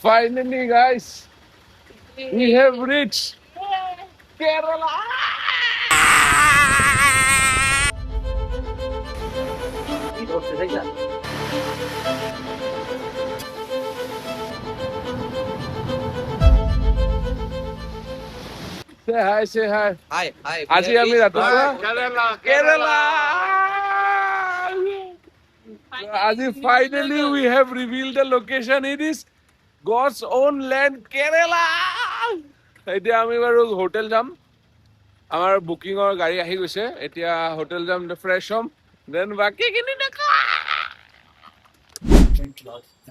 Finally, guys, we have reached Kerala. Say hi, say hi. Hi, hi. আজি আমি ৰাতিপুৱা কেৰেলা আজি finally we have revealed the location. It is God's own land, Kerala. এতিয়া আমি বাৰু hotel যাম। আমাৰ বুকিঙৰ গাড়ী আহি গৈছে। এতিয়া হোটেল যাম, ফ্ৰেছ হ'ম, দেন বাকীখিনি দেখা।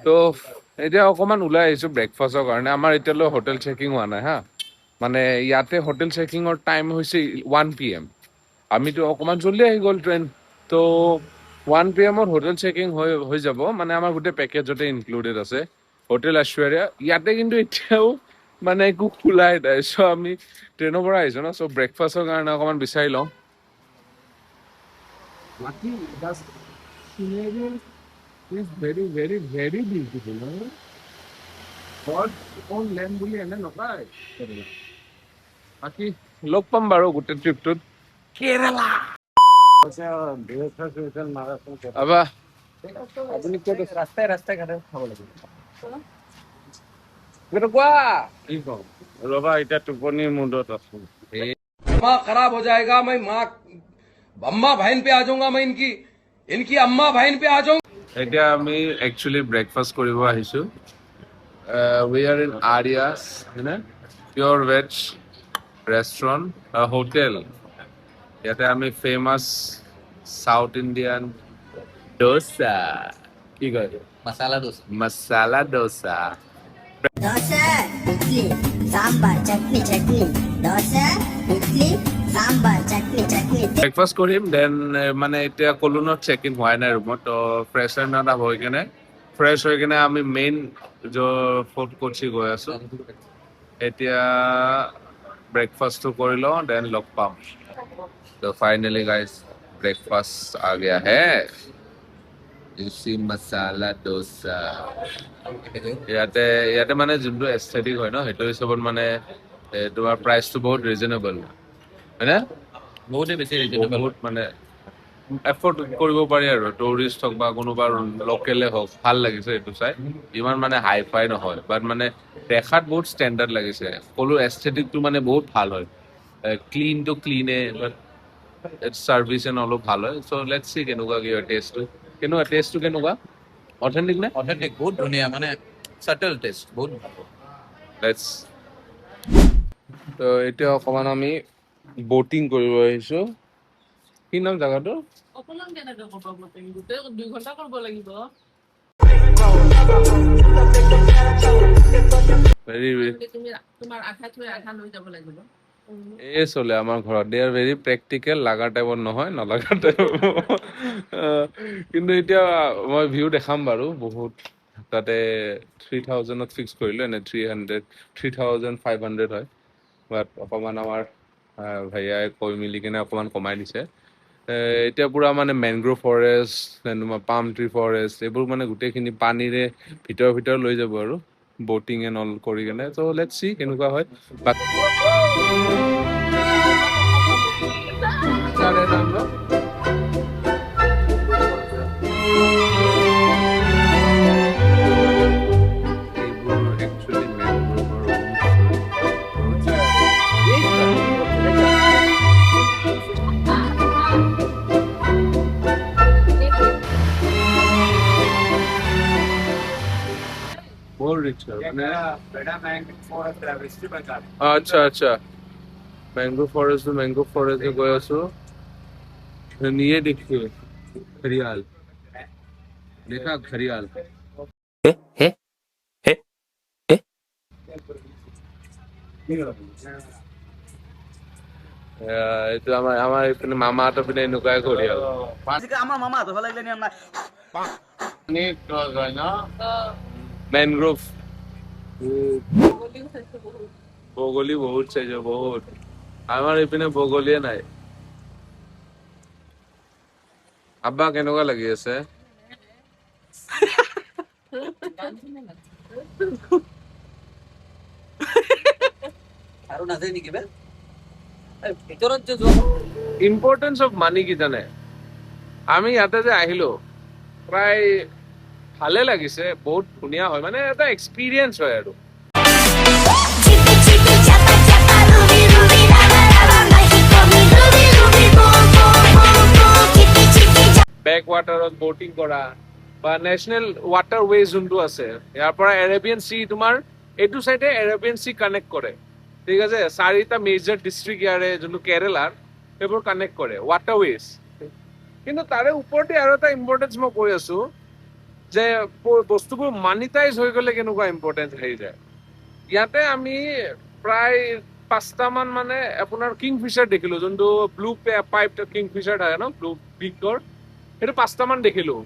তো এতিয়া অকণমান ওলাই আহিছোঁ ব্ৰেকফাষ্টৰ কাৰণে। আমাৰ এতিয়ালৈ হোটেল চেকিং হোৱা নাই হা। মানে ইয়াতে হোটেল চেকিঙৰ টাইম হৈছে 1 PM। আমিতো অকণমান জল্দি আহি গ'ল ট্ৰেইন। তো 1 PM হোটেল চেকিং হৈ যাব। মানে আমাৰ গোটেই পেকেজতে ইনক্লুডেড আছে হোটেল ঐশ্বৰ্যা। ইয়াতে কিন্তু এতিয়াও মানে একো খোলাই নাই। চ' আমি ট্ৰেইনৰ পৰা আহিছোঁ ন, চ' ব্ৰেকফাষ্টৰ কাৰণে অকণমান বিচাৰি লওঁ। It's very, very, very beautiful. No? God's own land বুলি এনে নকয়। বাকী লগ পাম বাৰু গোটেই ট্ৰিপটোত। কেৰেলা আবা আপুনি ক'ত আছে? ৰাস্তাই ঘাটে খাব লাগিব। কোৱা কি কম ৰবা, এতিয়া টোপনিৰ মুডত আছো। दिमाग खराब हो जाएगा। मैं माँ अम्मा बहन पे आ जाऊंगा। मैं इनकी इनकी अम्मा बहन पे आ जाऊंगा। এতিয়া আমি একচুৱেলি ব্ৰেকফাষ্ট কৰিব আহিছোঁ। উই আৰ ইন আৰিয়াছ হয়নে, পিয়'ৰ ভেজ ৰেষ্টুৰেণ্ট হোটেল। ইয়াতে আমি ফেমাছ চাউথ ইণ্ডিয়ান ডোচা, কি কয় मसाला डोसा। মচালা ডোচা దోశ ఇడ్లీ సాంబార్ చట్నీ చట్నీ దోశ ఇడ్లీ సాంబార్ చట్నీ చట్నీ ব্ৰেকফাষ্ট কৰিম, দেন মানে এতিয়া কলোনত চেক ইন হোৱাই নাই ৰুমত। তো ফ্ৰেছ আপ হৈ কেনে আমি মেইন ফ'ৰ্ট কোচি গৈ আছোঁ। এতিয়া ব্ৰেকফাষ্টটো কৰি লওঁ, দেন লগ পাম। তো ফাইনেলি গাইজ ব্ৰেকফাষ্ট আ গয়া হে। ইউচি মচালা ডোচা। ইয়াতে ইয়াতে মানে যোনটো এস্থেটিক হয় ন, সেইটো হিচাপত মানে তোমাৰ প্ৰাইচটো বহুত ৰিজনেবল হয়নে, বহুতে বেছি বহুত মানে এফৰ্ড কৰিব পাৰি আৰু। টুৰিষ্ট হওক বা কোনোবা লোকেলে হওক, ভাল লাগিছে এইটো চাই। ইমান মানে হাই ফাই নহয়, বাট মানে দেখাত বহুত ষ্টেণ্ডাৰ্ড লাগিছে। সকলো এস্থেটিকটো মানে বহুত ভাল হয়। ক্লিনটো ক্লিনে, বাট চাৰ্ভিচ এণ্ড অলপ ভাল হয়। চ' লেটছ চি কেনেকুৱা কি হয় টেষ্টটো। টেষ্টটো কেনেকুৱা, অথেণ্টিক নে? অথেন্টিক, বহুত ধুনীয়া, মানে সাটল টেষ্ট, বহুত ভাল। লেটছ। তো এতিয়া অকণমান আমি ব'টিং কৰিব আহিছোঁ। কি নাম জেগাটো? অকমান কেনেকে কৰিব পাৰিম, গোটেই 2 ঘন্টা কৰিব লাগিব। তুমি তোমাৰ আধা থৈ আধা লৈ যাব লাগিব। এই চলে আমাৰ ঘৰত। দে আৰ ভেৰি প্ৰেক্টিকেল, লাগা টাইপত নহয়, নলগা টাইপত। কিন্তু এতিয়া মই ভিউ দেখাম বাৰু বহুত। তাতে 3000ত ফিক্স কৰিলোঁ, এনে 3500 হয়। বাট অকণমান আমাৰ ভাইয়াই কৈ মিলি কিনে অকণমান কমাই দিছে। এতিয়া পুৰা মানে মেংগ্ৰোভ ফৰেষ্ট, তোমাৰ পাম ট্ৰি ফৰেষ্ট, এইবোৰ মানে গোটেইখিনি পানীৰে ভিতৰ লৈ যাব আৰু ব'টিং এণ্ড অল কৰি কেনে। চ' লেটছ চি কেনেকুৱা হয়। এইবোৰ একচুৱেলি মেংগ্ৰোভৰ বহুত ৰিচ হয় মানে। আচ্ছা আচ্ছা, मैंग्रोव फॉरेस्ट में गए आसो ये देखिए घड़ियाल, देखा घड़ियाल এইটো আমাৰ এইপিনে মামাহঁতৰ পিনে এনেকুৱাই ঘড়িয়াল। আমাৰ মামা হাতৰ ফালে নিয়ম নাই। মেংগ্ৰোভ বগলী বহুত চাইছে, বহুত। আমাৰ এইপিনে বগলীয়ে নাই। আব্বা কেনেকুৱা লাগি আছে? নাযায় নেকি বে ভিতৰত যে যোৱা ইম্পৰ্টেঞ্চ অফ মানি কি জানে আমি ইয়াতে যে আহিলো প্ৰায় ভালে লাগিছে বহুত ধুনীয়া হয় মানে এটা এক্সপিৰিয়েঞ্চ হয় আৰু Chippy chippy chapa chapa ruby ruby raba raba Mexico mi ruby ruby boom boom boom boom Chippy chippy বেক ৱাটাৰত ব'টিং কৰা বা নেশ্যনেল ৱাটাৰৱে যোনটো আছে ইয়াৰ পৰা এৰেবিয়ান চি তোমাৰ এইটো চাইডে এৰেবিয়ান চি কানেক্ট কৰে ঠিক আছে 4টা মেজৰ ডিষ্ট্ৰিক্ট ইয়াৰে যোনটো কেৰেলাৰ সেইবোৰ কানেক্ট কৰে ৱাটাৰৱেজ কিন্তু তাৰে ওপৰতে আৰু এটা ইম্পৰ্টেঞ্চ মই কৈ আছো যে বস্তুবোৰ মানিটাইজ হৈ গ'লে কেনেকুৱা ইম্পৰ্টেঞ্চ আহি যায় ইয়াতে আমি প্ৰায় 5টামান মানে আপোনাৰ কিংফিচাৰ দেখিলো যোনটো ব্লু পাইপ কিংফিচাৰ থাকে ন ব্লু পিকৰ সেইটো 5টামান দেখিলো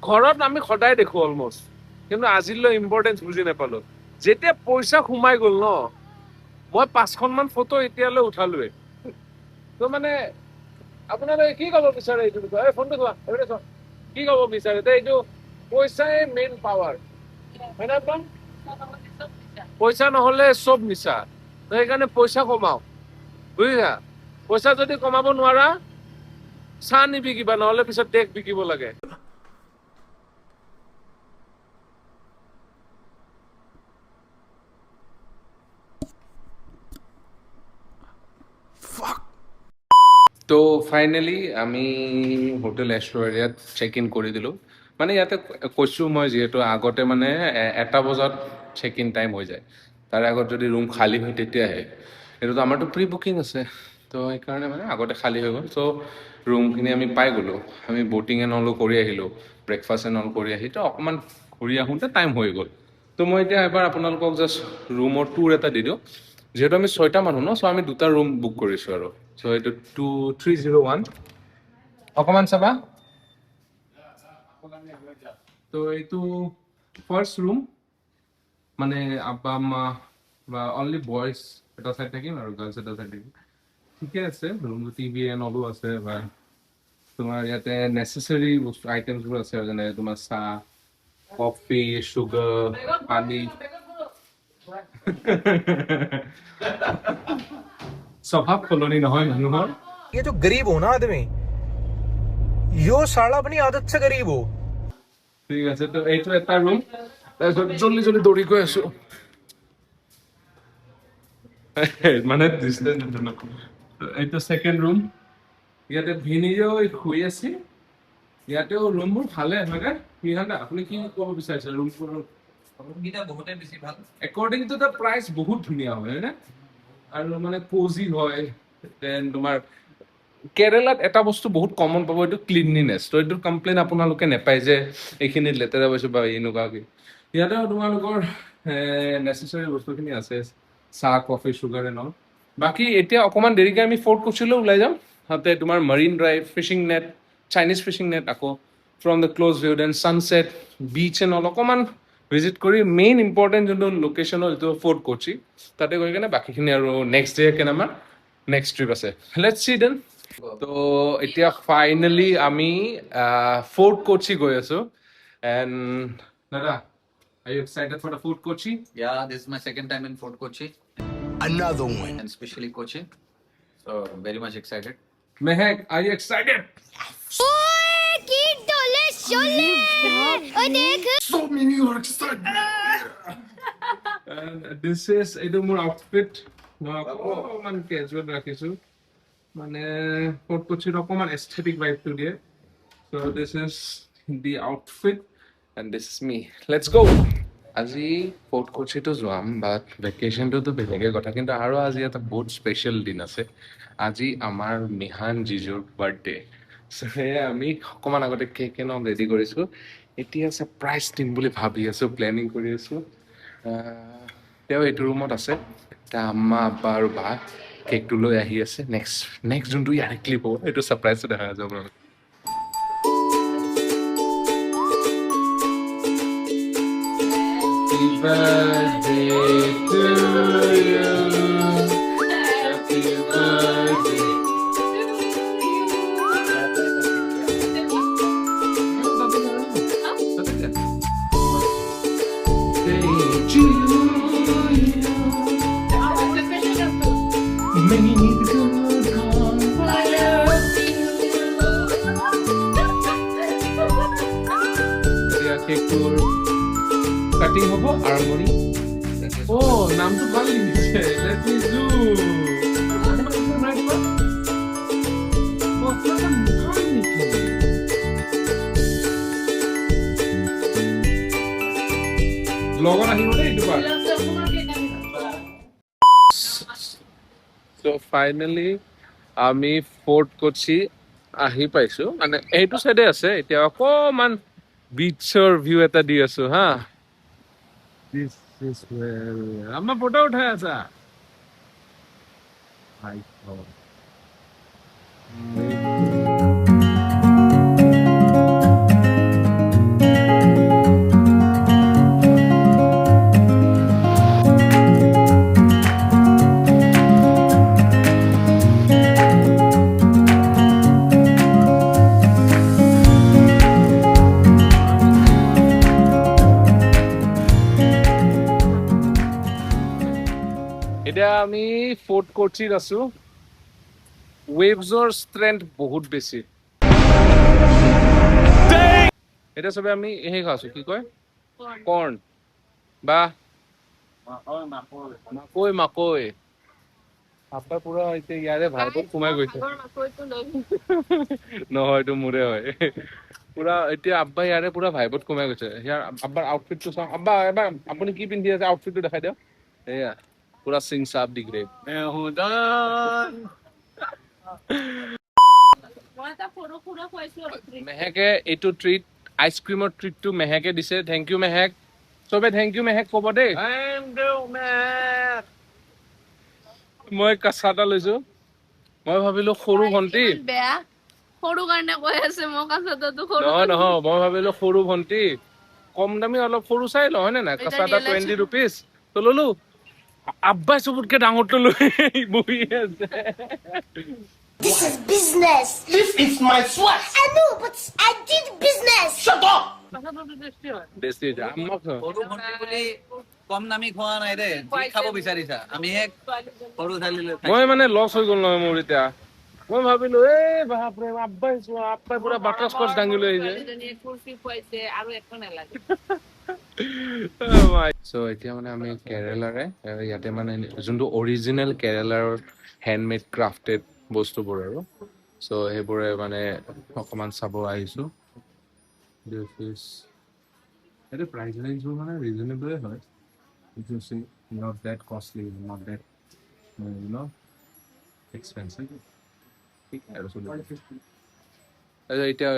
ঘৰত আমি সদায় দেখো অলমষ্ট কিন্তু আজিলৈ ইম্পৰ্টেঞ্চ বুজি নাপালো যেতিয়া পইচা সোমাই গ'ল ন মই 5খনমান ফটো এতিয়ালৈ উঠালোৱে তো মানে আপোনালোকে কি ক'ব বিচাৰে এইটো বিষয়ে ফোনটো চোৱা এইটো চোৱা কি ক'ব বিচাৰে এইটো পইচাই মেইন পাৱাৰ হয় না একদম পইচা নহ'লে চব মিছা তো সেইকাৰণে পইচা কমাও বুজিছা পইচা যদি কমাব নোৱাৰা চাহ নিবিকিবা নহ'লে পিছত দেশ বিকিব লাগে তো ফাইনেলি আমি হোটেল এষ্টৰিয়াত চেক ইন কৰি দিলোঁ মানে ইয়াতে কৈছোঁ মই যিহেতু আগতে মানে 1টা বজাত চেক ইন টাইম হৈ যায় তাৰে আগত যদি ৰুম খালী হয় তেতিয়াহে এইটোতো আমাৰতো প্ৰি বুকিং আছে তো সেইকাৰণে মানে আগতে খালী হৈ গ'ল চ' ৰুমখিনি আমি পাই গ'লোঁ আমি ব'টিং এণ্ড অলো কৰি আহিলোঁ ব্ৰেকফাষ্ট এণ্ড অল কৰি আহি তো অকণমান ঘূৰি আহোঁতে টাইম হৈ গ'ল তো মই এতিয়া এবাৰ আপোনালোকক জাষ্ট ৰুমৰ টুৰ এটা দি দিওঁ যিহেতু আমি 6টা মানুহ ন চ' আমি 2টা ৰুম বুক কৰিছোঁ আৰু চ' এইটো 2301 অকণমান চাবা তো এইটো ফাৰ্ষ্ট ৰুম মানে আব্বা মা বা অনলি বয়জ এটা চাইড থাকিম আৰু গাৰ্লছ এটা চাইড থাকিম ঠিকে আছে ৰুমটো টিভি এণ্ড অলো আছে বা তোমাৰ ইয়াতে নেচেচাৰী বস্তু আইটেমছবোৰ আছে আৰু যেনে তোমাৰ চাহ কফি চুগাৰ পানী স্বভাৱ সলনি নহয় মানুহৰ ये जो गरीब हो ना आदमी यो साला अपनी आदत से गरीब हो ঠিক আছে তো এইটো এটা ৰুম তাৰপিছত জল্দি জল্দি দৌৰি গৈ আছো মানে এইটো ছেকেণ্ড ৰুম ইয়াতে ভিনিজেও শুই আছে ইয়াতেও ৰুমবোৰ ভালে হয়নে মিহান্দা আপুনি কি ক'ব বিচাৰিছে ৰুমবোৰৰ ৰুমকেইটা বহুতে বেছি ভাল একৰ্ডিং টু দ্য প্ৰাইচ বহুত ধুনীয়া হয় হয়নে আৰু মানে কোজি হয় দেন তোমাৰ কেৰেলাত এটা বস্তু বহুত কমন পাব এইটো ক্লিনলিনেছ তো এইটো কমপ্লেইন আপোনালোকে নাপায় যে এইখিনিত লেতেৰা পাইছোঁ বা এনেকুৱাকৈ ইয়াতে তোমালোকৰ নেচেচাৰী বস্তুখিনি আছে চাহ কফি চুগাৰ এণ্ড অল বাকী এতিয়া অকণমান দেৰিকৈ আমি ফৰ্ট কোচিলৈ ওলাই যাম তাতে তোমাৰ Marine Drive fishing net Chinese fishing net আকৌ from the close view then sunset beach and all অকণমান ভিজিট কৰি মেইন ইম্পৰ্টেণ্ট যোনটো লোকেশ্যন হ'ল এইটো ফৰ্ট কোচি তাতে গৈ কিনে বাকীখিনি আৰু নেক্সট ডে কেনে আমাৰ নেক্সট ট্ৰিপ আছে লেটছ চি দেন তো এতিয়া ফাইনেলি আমি ফৰ্ট কোচি গৈ আছো এণ্ড দাদা are you excited for the Fort Kochi? Yeah, this is my second time in Fort Kochi. another one And especially Kochi. So very much excited. Mehak, are you excited? So many are excited. And this is এইটো মোৰ outfit মই অকণমান casual ৰাখিছোঁ মানে fort কোচিত অকণমান aesthetic ভাইবটো দিয়ে so this is the outfit and this is me let's go আজি ফৰ্ট কোচিতো যাম বাট ভেকেশ্যনটোতো বেলেগে কথা কিন্তু আৰু আজি এটা বহুত স্পেচিয়েল দিন আছে আজি আমাৰ মিহান জিজুৰ বাৰ্থডে সেয়ে আমি অকণমান আগতে কেক এণ্ড অল ৰেডি কৰিছোঁ এতিয়া ছাৰপ্ৰাইজ দিম বুলি ভাবি আছোঁ প্লেনিং কৰি আছোঁ তেওঁ এইটো ৰুমত আছে এতিয়া আম্মা আব্বা আৰু বা কেকটো লৈ আহি আছে নেক্সট যোনটো ইয়াৰে ক্লিপ হ'ব এইটো ছাৰপ্ৰাইজটো দেখা যাব Happy birthday to you. Happy birthday. Day to you. হ'ব আৰম্ভণি নামটো ভাল লিখিছে লেট মি জুম লগত আহিব দেই এইটো part. So finally আমি ফৰ্ট কোচি আহি পাইছো মানে এইটো চাইডে আছে এতিয়া অকমান বিচৰ ভিউ এটা দি আছো হা This is where আমাৰ ফটো উঠাই আছা My God. এতিয়া আমি ফৰ্ট কোচিত আছো ৱেভছৰ ষ্ট্ৰেংথ বহুত বেছি এতিয়া চবে আমি সেই খাইছো কি কয় কৰ্ণ বা মাকৈ আপ্পা পুৰা এতিয়া ইয়াৰে ভাইবত সোমাই গৈছে নহয় এইটো মোৰে হয় পুৰা এতিয়া আব্বা ইয়াৰে পুৰা ভাইবত সোমাই গৈছে ইয়াৰ আব্বাৰ আউটফিটটো চাওঁ আব্বা এবাৰ আপুনি কি পিন্ধি আছে আউটফিটটো দেখাই দিয়ক এয়া পুৰা সিং সাপ দিখ ৰে মেহেকে এইটো ট্ৰিট আইচক্ৰীমৰ ট্ৰিটটো মেহেকে দিছে থেংক ইউ মেহেক চবে থেংক ইউ মেহেক ক'ব দেই মই কাঁচা এটা লৈছো মই ভাবিলো সৰু ভন্টি বেয়া সৰু কাৰণে কৈ আছে মোক আছাতো সৰু নহয় মই ভাবিলো সৰু ভন্টি কম দামী অলপ সৰু চাই ল হয় নে নাই কাঁচা এটা 20 rupees তো ললো আব্বাই চবতকে ডাঙৰটো লৈ বহি আছে This is business. This is my sweat. I know, but I did business. Shut up. বেছি আমাক সৰু ভণ্টি বুলি কম দামী খোৱা নাই দে যি খাব বিচাৰিছা আমি এক সৰু থালি লৈ মই মানে লছ হৈ গ'ল নহয় মোৰ এতিয়া মই ভাবিলো বাপৰে আব্বাই চোৱা আব্বাই পুৰা বাটাৰ স্কচ দাঙি লৈ আহিছে আৰু একো নালাগে চ' এতিয়া মানে আমি কেৰেলাৰে ইয়াতে মানে যোনটো অৰিজিনেল কেৰেলাৰ হেণ্ডমেড ক্ৰাফটেড বস্তুবোৰ আৰু চ' সেইবোৰে মানে অকণমান চাব আহিছোঁ এইটো প্ৰাইচ ৰেঞ্জবোৰ মানে ৰিজনেবলে হয় not that costly not that expensive ঠিক আৰু এতিয়া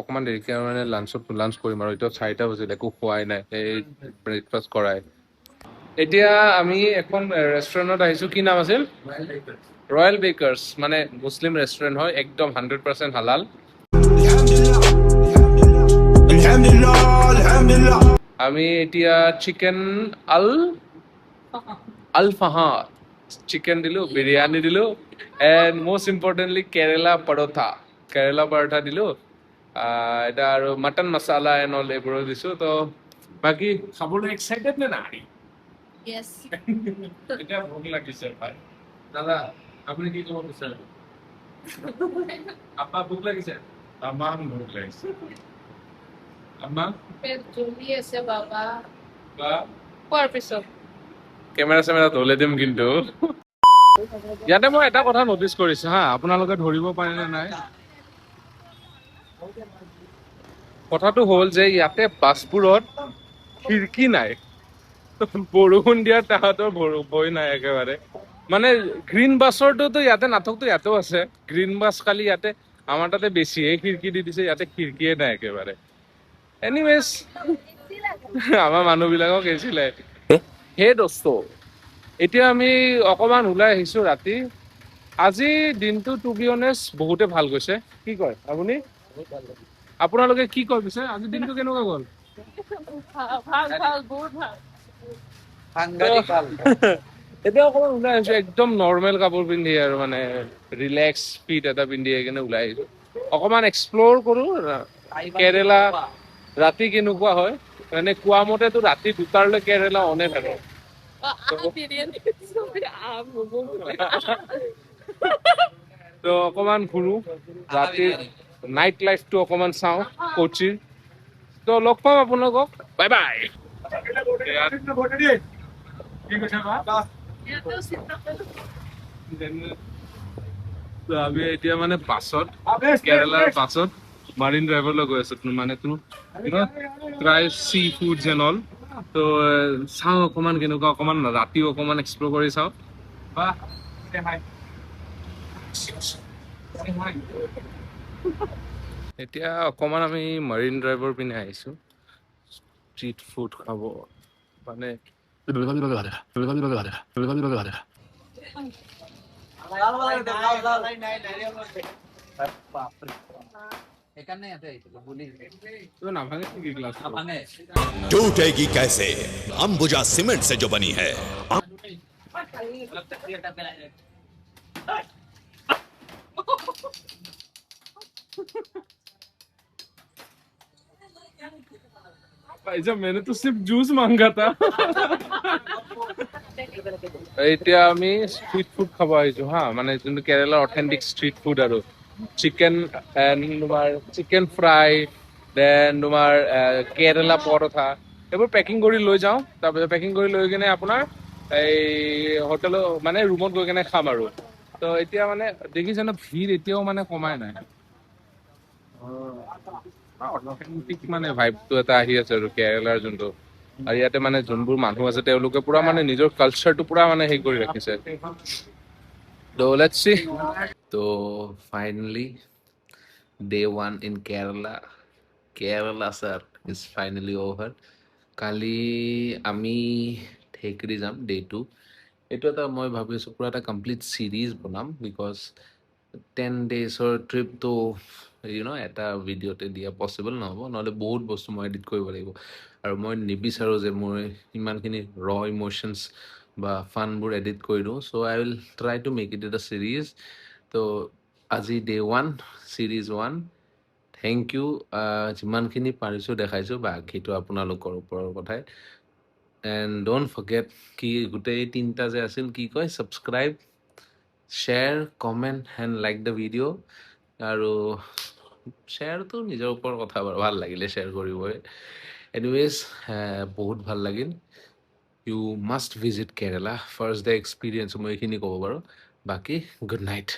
অকণমান দেৰিকে মানে লাঞ্চ কৰিম আৰু এতিয়া 4টা বাজিল একো খোৱাই নাই এই ব্ৰেকফাষ্ট কৰাই এতিয়া আমি এখন ৰেষ্টুৰেণ্টত আহিছো কি নাম আছিল ৰয়েল বেকাৰ্ছ মানে মুছলিম ৰেষ্টুৰেণ্ট হয় একদম 100% হালাল আমি এতিয়া চিকেন আল ফাহা চিকেন দিলো বিৰিয়ানী দিলো এণ্ড মষ্ট ইম্পৰ্টেণ্টলি কেৰেলা পৰঠা দিলো এটা আৰু মটন মছালা এণ্ড অল এইবোৰো দিছো তো বাকী খাবলৈ এক্সাইটেড নে নাই ইয়েস এতিয়া ভোক লাগিছে ভাই দাদা আপুনি কি ক'ব বিচাৰে আপা ভোক লাগিছে তামাম ভোক লাগিছে আম্মা পেট জ্বলি আছে বাবা বা কোৱাৰ পিছত কেমেৰা ধলে দিম কিন্তু ইয়াতে মই এটা কথা নটিচ কৰিছো হা আপোনালোকে ধৰিব পাৰে নে নাই কথাটো হ'ল যে ইয়াতে বাছবোৰত খিৰিকী নাই বৰষুণ দিয়াৰ তাহাঁতৰ ভয় নাই একেবাৰে মানে গ্ৰীণ বাছৰটোতো ইয়াতে নাথাকতো ইয়াতেও আছে গ্ৰীণ বাছ খালি ইয়াতে আমাৰ তাতে বেছিহে খিৰিকী দি দিছে ইয়াতে খিৰিকীয়ে নাই একেবাৰে এনিৱেজ আমাৰ মানুহবিলাকক এচিলে সেই দোস্ত এতিয়া আমি অকমান ওলাই আহিছো ৰাতি আজি দিনটো টু বি অনেষ্ট বহুতে ভাল গৈছে কি কয় আপুনি আপোনালোকে কি কয় পিছে আজি দিনটো কেনেকুৱা গ'ল ভাল বহুত ভাল সাংঘাতিক ভাল এতিয়া অকমান ওলাই আহিছো একদম নৰ্মেল কাপোৰ পিন্ধি আৰু মানে ৰিলেক্স ফিট এটা পিন্ধি কিনে ওলাই আহিছো অকমান এক্সপ্ল'ৰ কৰো কেৰেলা ৰাতি কেনেকুৱা হয় মানে কোৱা মতেতো ৰাতি 2টালৈ কেৰেলা অনে থাকে বিৰিয়ানী তো অকমান ঘূৰো ৰাতি নাইট লাইফটো অকমান চাওঁ কোচিৰ তো লগ পাম আপোনালোকক বাই বাই তো আমি এতিয়া মানে বাছত কেৰেলাৰ বাছত মাৰিন ড্ৰাইভলৈ গৈ আছো মানে try C foods and all তো চাওঁ অকমান কেনেকুৱা অকমান ৰাতিও অকমান এক্সপ্ল'ৰ কৰি চাওঁ এতিয়া অকমান আমি মাৰিন ড্ৰাইভৰ পিনে আহিছো ষ্ট্ৰীট ফুড খাব মানে সেইকাৰণে ইয়াতে আহিছিলো বুলি নাভাঙে নেকি গ্লাছ নাভাঙে टूटेगी कैसे अंबुजा सीमेंट से जो बनी है भाईजा मैंने तो सिर्फ जूस मांगा था এতিয়া আমি ষ্ট্ৰীট ফুড খাব আহিছো হা মানে যোনটো কেৰেলাৰ অথেণ্টিক ষ্ট্ৰীট ফুড আৰু চিকেন তোমাৰ চিকেন ফ্ৰাই দেন তোমাৰ কেৰেলা পৰঠা এইবোৰ পেকিং কৰি লৈ যাওঁ তাৰপিছত পেকিং কৰি লৈ কিনে আপোনাৰ এই হোটেলত মানে ৰুমত গৈ কিনে খাম আৰু তো এতিয়া মানে দেখিছে ন ভিৰ এতিয়াও মানে কমাই নাই অথেণ্টিক মানে ভাইবটো এটা আহি আছে আৰু কেৰেলাৰ যোনটো আৰু ইয়াতে মানে যোনবোৰ মানুহ আছে তেওঁলোকে পুৰা মানে নিজৰ কালচাৰটো পুৰা মানে হেৰি কৰি ৰাখিছে তো লেটছ সি তো finally day 1 in Kerala sir is finally over কালি আমি থেকৰি যাম ডে 2 এইটো এটা মই ভাবি আছোঁ পুৰা এটা কমপ্লিট চিৰিজ বনাম বিকজ 10 ডেজৰ ট্ৰিপটো এটা ভিডিঅ'তে দিয়া পচিবল নহ'ব নহ'লে বহুত বস্তু মই এডিট কৰিব লাগিব আৰু মই নিবিচাৰোঁ যে মই ইমানখিনি ইম'শ্যনছ বা ফানবোৰ এডিট কৰি দিওঁ so' I will try to make it এটা চিৰিজ তো আজি ডে 1 চিৰিজ 1 থেংক ইউ যিমানখিনি পাৰিছোঁ দেখাইছোঁ বাকীটো আপোনালোকৰ ওপৰৰ কথাই এণ্ড ডোণ্ট ফৰগেট কি গোটেই তিনিটা যে আছিল কি কয় subscribe share comment and like the video' আৰু শ্বেয়াৰটো নিজৰ ওপৰত কথা বাৰু ভাল লাগিলে শ্বেয়াৰ কৰিবই এনিৱেজ বহুত ভাল লাগিল ইউ মাষ্ট ভিজিট কেৰেলা ফাৰ্ষ্ট ডে এক্সপিৰিয়েঞ্চ মই এইখিনি ক'ব পাৰোঁ বাকী গুড নাইট